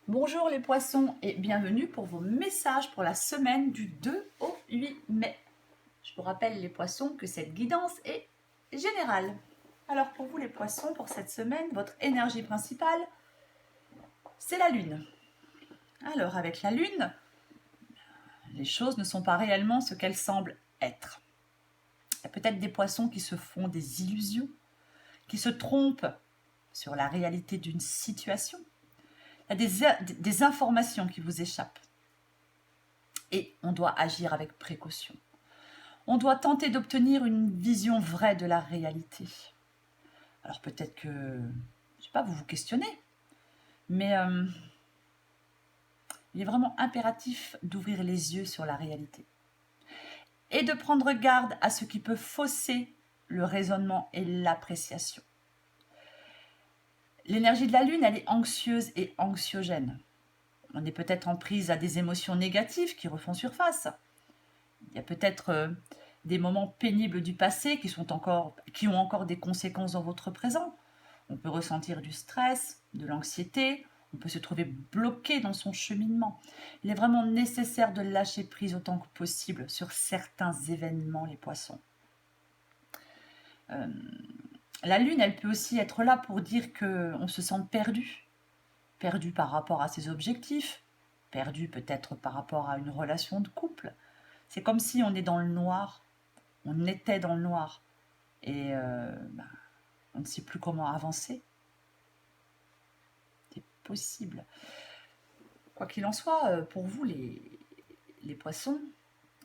Bonjour les poissons et bienvenue pour vos messages pour la semaine du 2 au 8 mai. Je vous rappelle les poissons que cette guidance est générale. Alors pour vous les poissons, pour cette semaine, votre énergie principale, c'est la lune. Alors avec la lune, les choses ne sont pas réellement ce qu'elles semblent être. Il y a peut-être des poissons qui se font des illusions, qui se trompent sur la réalité d'une situation. Il y a des informations qui vous échappent. Et on doit agir avec précaution. On doit tenter d'obtenir une vision vraie de la réalité. Alors peut-être que, je ne sais pas, vous vous questionnez, mais il est vraiment impératif d'ouvrir les yeux sur la réalité et de prendre garde à ce qui peut fausser le raisonnement et l'appréciation. L'énergie de la Lune, elle est anxieuse et anxiogène. On est peut-être en prise à des émotions négatives qui refont surface. Il y a peut-être des moments pénibles du passé qui ont encore des conséquences dans votre présent. On peut ressentir du stress, de l'anxiété, on peut se trouver bloqué dans son cheminement. Il est vraiment nécessaire de lâcher prise autant que possible sur certains événements, les poissons. La lune, elle peut aussi être là pour dire qu'on se sent perdu. Perdu par rapport à ses objectifs, perdu peut-être par rapport à une relation de couple. C'est comme si on est dans le noir, on était dans le noir et on ne sait plus comment avancer. C'est possible. Quoi qu'il en soit, pour vous les poissons,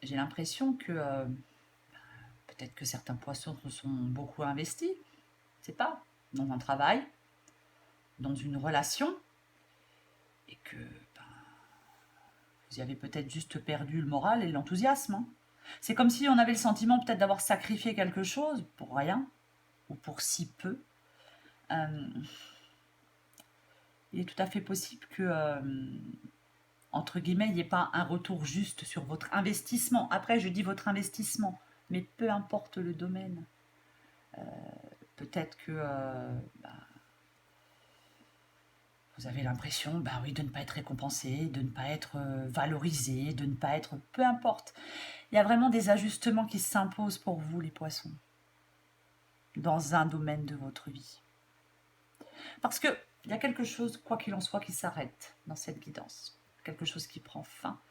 j'ai l'impression que peut-être que certains poissons se sont beaucoup investis, je sais pas, dans un travail, dans une relation, et que vous y avez peut-être juste perdu le moral et l'enthousiasme. Hein. C'est comme si on avait le sentiment peut-être d'avoir sacrifié quelque chose pour rien, ou pour si peu. Il est tout à fait possible que, entre guillemets, il n'y ait pas un retour juste sur votre investissement. Après, je dis votre investissement, mais peu importe le domaine. Peut-être que vous avez l'impression oui, de ne pas être récompensé, de ne pas être valorisé, de ne pas être... Peu importe. Il y a vraiment des ajustements qui s'imposent pour vous, les poissons, dans un domaine de votre vie. Parce qu'il y a quelque chose, quoi qu'il en soit, qui s'arrête dans cette guidance. Quelque chose qui prend fin.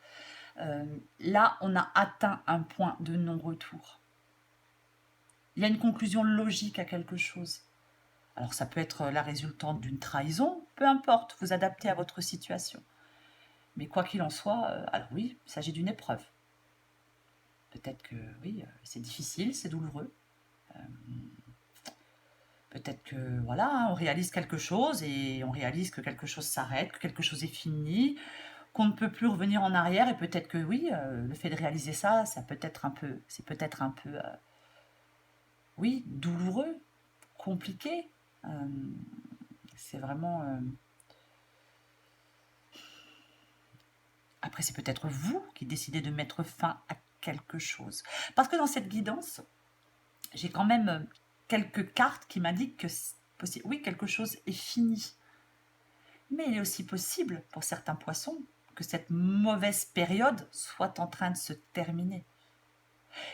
Là, on a atteint un point de non-retour. Il y a une conclusion logique à quelque chose. Alors ça peut être la résultante d'une trahison, peu importe, vous adaptez à votre situation. Mais quoi qu'il en soit, alors oui, il s'agit d'une épreuve. Peut-être que oui, c'est difficile, c'est douloureux. Peut-être que voilà, on réalise quelque chose et on réalise que quelque chose s'arrête, que quelque chose est fini, qu'on ne peut plus revenir en arrière et peut-être que oui, le fait de réaliser ça, c'est peut-être un peu, oui, douloureux, compliqué. C'est vraiment. Après, c'est peut-être vous qui décidez de mettre fin à quelque chose. Parce que dans cette guidance, j'ai quand même quelques cartes qui m'indiquent que oui, quelque chose est fini. Mais il est aussi possible, pour certains poissons, que cette mauvaise période soit en train de se terminer.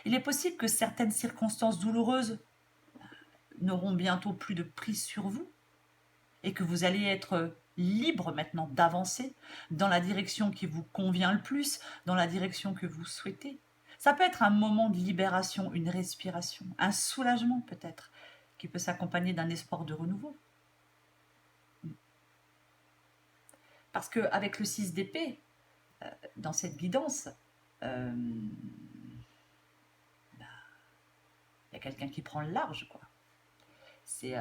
Il est possible que certaines circonstances douloureuses n'auront bientôt plus de prise sur vous et que vous allez être libre maintenant d'avancer dans la direction qui vous convient le plus, dans la direction que vous souhaitez. Ça peut être un moment de libération, une respiration, un soulagement peut-être, qui peut s'accompagner d'un espoir de renouveau. Parce qu'avec le 6 d'épée, dans cette guidance, il y a quelqu'un qui prend le large, quoi. C'est,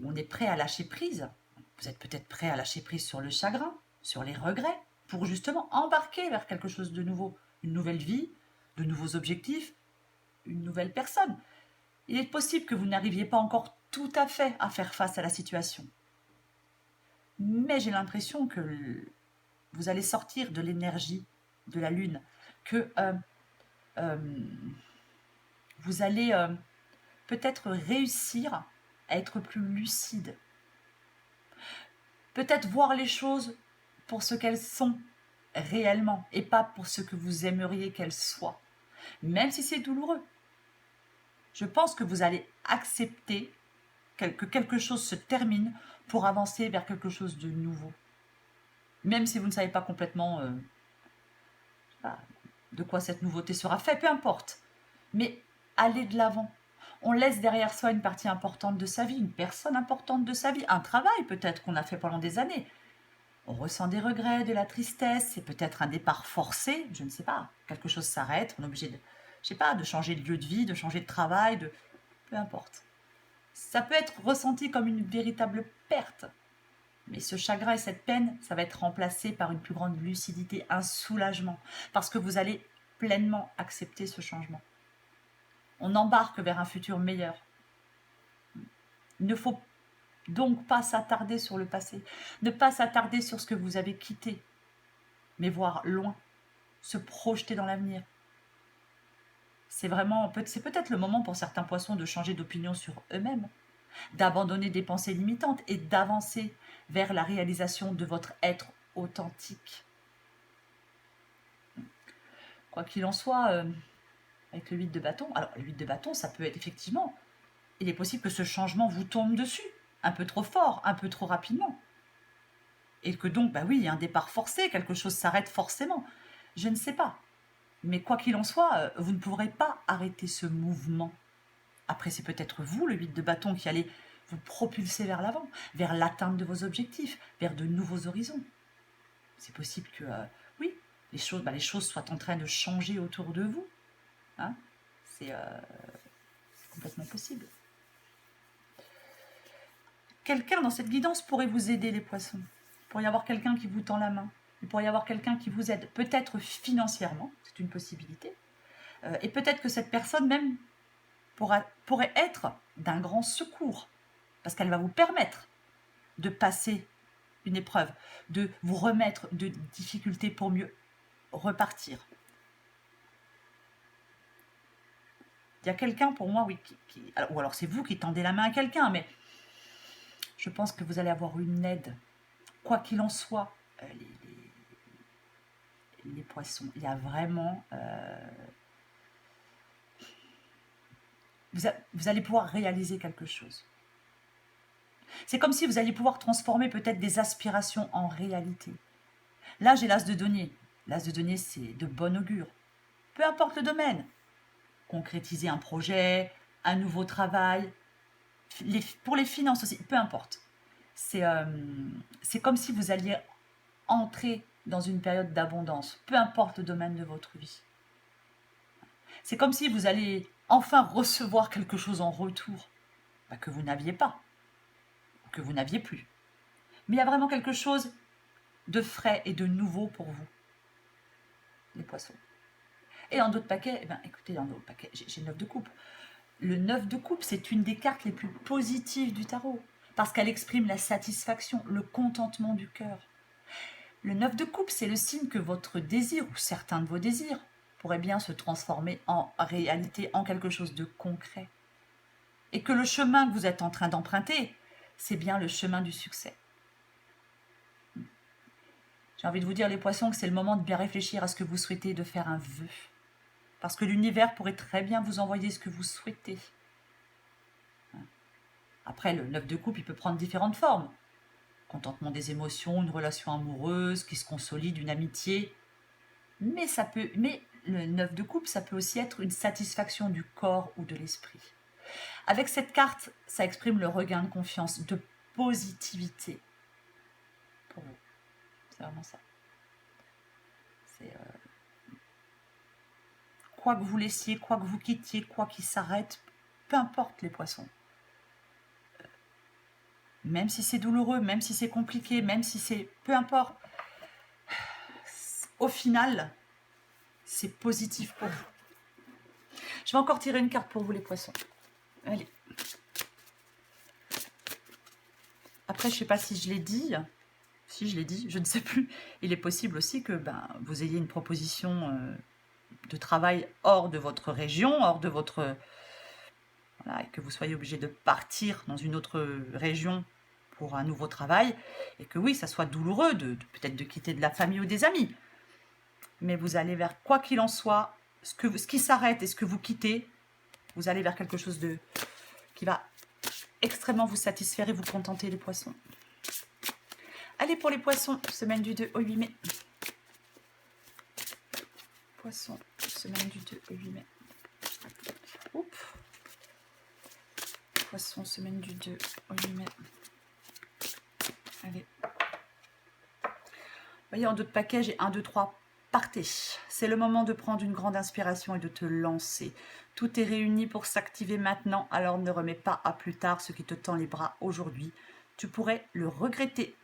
on est prêt à lâcher prise. Vous êtes peut-être prêt à lâcher prise sur le chagrin, sur les regrets, pour justement embarquer vers quelque chose de nouveau, une nouvelle vie, de nouveaux objectifs, une nouvelle personne. Il est possible que vous n'arriviez pas encore tout à fait à faire face à la situation. Mais j'ai l'impression que vous allez sortir de l'énergie de la Lune, que vous allez peut-être réussir à être plus lucide. Peut-être voir les choses pour ce qu'elles sont réellement et pas pour ce que vous aimeriez qu'elles soient. Même si c'est douloureux. Je pense que vous allez accepter que quelque chose se termine pour avancer vers quelque chose de nouveau. Même si vous ne savez pas complètement de quoi cette nouveauté sera faite, peu importe. Mais allez de l'avant. On laisse derrière soi une partie importante de sa vie, une personne importante de sa vie, un travail peut-être qu'on a fait pendant des années. On ressent des regrets, de la tristesse, c'est peut-être un départ forcé, je ne sais pas. Quelque chose s'arrête, on est obligé de, je sais pas, de changer de lieu de vie, de changer de travail, peu importe. Ça peut être ressenti comme une véritable perte. Mais ce chagrin et cette peine, ça va être remplacé par une plus grande lucidité, un soulagement, parce que vous allez pleinement accepter ce changement. On embarque vers un futur meilleur. Il ne faut donc pas s'attarder sur le passé, ne pas s'attarder sur ce que vous avez quitté, mais voir loin, se projeter dans l'avenir. C'est peut-être le moment pour certains poissons de changer d'opinion sur eux-mêmes, d'abandonner des pensées limitantes et d'avancer vers la réalisation de votre être authentique. Quoi qu'il en soit, avec le 8 de bâton, alors le 8 de bâton, ça peut être effectivement, il est possible que ce changement vous tombe dessus, un peu trop fort, un peu trop rapidement. Et que donc, bah oui, il y a un départ forcé, quelque chose s'arrête forcément. Je ne sais pas. Mais quoi qu'il en soit, vous ne pourrez pas arrêter ce mouvement. Après, c'est peut-être vous, le 8 de bâton, qui allez vous propulser vers l'avant, vers l'atteinte de vos objectifs, vers de nouveaux horizons. C'est possible que, oui, les choses soient en train de changer autour de vous. Hein, c'est complètement possible. Quelqu'un dans cette guidance pourrait vous aider, les poissons. Il pourrait y avoir quelqu'un qui vous tend la main. Il pourrait y avoir quelqu'un qui vous aide, peut-être financièrement, c'est une possibilité. Et peut-être que cette personne même pourrait être d'un grand secours, parce qu'elle va vous permettre de passer une épreuve, de vous remettre de difficultés pour mieux repartir. Il y a quelqu'un pour moi, oui, ou alors c'est vous qui tendez la main à quelqu'un, mais je pense que vous allez avoir une aide. Quoi qu'il en soit, les poissons, il y a vraiment... vous allez pouvoir réaliser quelque chose. C'est comme si vous alliez pouvoir transformer peut-être des aspirations en réalité. Là, j'ai l'as de denier. L'as de denier, c'est de bon augure. Peu importe le domaine. Concrétiser un projet, un nouveau travail, pour les finances aussi, peu importe. C'est comme si vous alliez entrer dans une période d'abondance, peu importe le domaine de votre vie. C'est comme si vous allez enfin recevoir quelque chose en retour que vous n'aviez pas, que vous n'aviez plus. Mais il y a vraiment quelque chose de frais et de nouveau pour vous, les poissons. Et dans d'autres paquets, écoutez, dans d'autres paquets, j'ai le 9 de coupe. Le 9 de coupe, c'est une des cartes les plus positives du tarot, parce qu'elle exprime la satisfaction, le contentement du cœur. Le 9 de coupe, c'est le signe que votre désir, ou certains de vos désirs, pourrait bien se transformer en réalité, en quelque chose de concret. Et que le chemin que vous êtes en train d'emprunter, c'est bien le chemin du succès. J'ai envie de vous dire, les poissons, que c'est le moment de bien réfléchir à ce que vous souhaitez, de faire un vœu. Parce que l'univers pourrait très bien vous envoyer ce que vous souhaitez. Après, le 9 de coupe, il peut prendre différentes formes. Contentement des émotions, une relation amoureuse qui se consolide, une amitié. Mais le 9 de coupe, ça peut aussi être une satisfaction du corps ou de l'esprit. Avec cette carte, ça exprime le regain de confiance, de positivité pour vous. C'est vraiment ça. Quoi que vous laissiez, quoi que vous quittiez, quoi qu'il s'arrête, peu importe les poissons. Même si c'est douloureux, même si c'est compliqué, même si c'est... Peu importe. Au final, c'est positif pour vous. Je vais encore tirer une carte pour vous, les poissons. Allez. Après, je ne sais pas si je l'ai dit. Si je l'ai dit, je ne sais plus. Il est possible aussi que vous ayez une proposition de travail hors de votre région, hors de votre... Voilà, et que vous soyez obligé de partir dans une autre région pour un nouveau travail. Et que oui, ça soit douloureux peut-être de quitter de la famille ou des amis. Mais vous allez vers, quoi qu'il en soit, ce qui s'arrête et ce que vous quittez, vous allez vers quelque chose qui va extrêmement vous satisfaire et vous contenter, les poissons. Allez, pour les poissons, semaine du 2 au 8 mai. Poissons, semaine du 2 au 8 mai. Oups. Poissons, semaine du 2 au 8 mai. Allez. Vous voyez, en dos de paquet, j'ai 1, 2, 3. Partez. C'est le moment de prendre une grande inspiration et de te lancer. Tout est réuni pour s'activer maintenant, alors ne remets pas à plus tard ce qui te tend les bras aujourd'hui. Tu pourrais le regretter.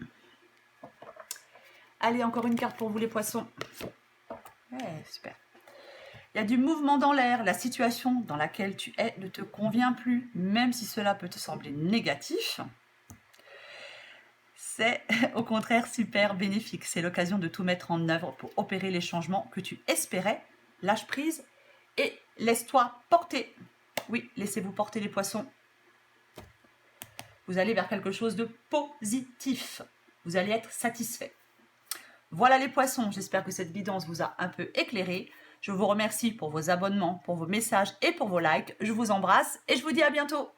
Allez, encore une carte pour vous, les poissons. Ouais, super. Il y a du mouvement dans l'air. La situation dans laquelle tu es ne te convient plus, même si cela peut te sembler négatif. C'est au contraire super bénéfique. C'est l'occasion de tout mettre en œuvre pour opérer les changements que tu espérais. Lâche prise et laisse-toi porter. Oui, laissez-vous porter, les poissons. Vous allez vers quelque chose de positif. Vous allez être satisfait. Voilà, les poissons, j'espère que cette guidance vous a un peu éclairé. Je vous remercie pour vos abonnements, pour vos messages et pour vos likes. Je vous embrasse et je vous dis à bientôt.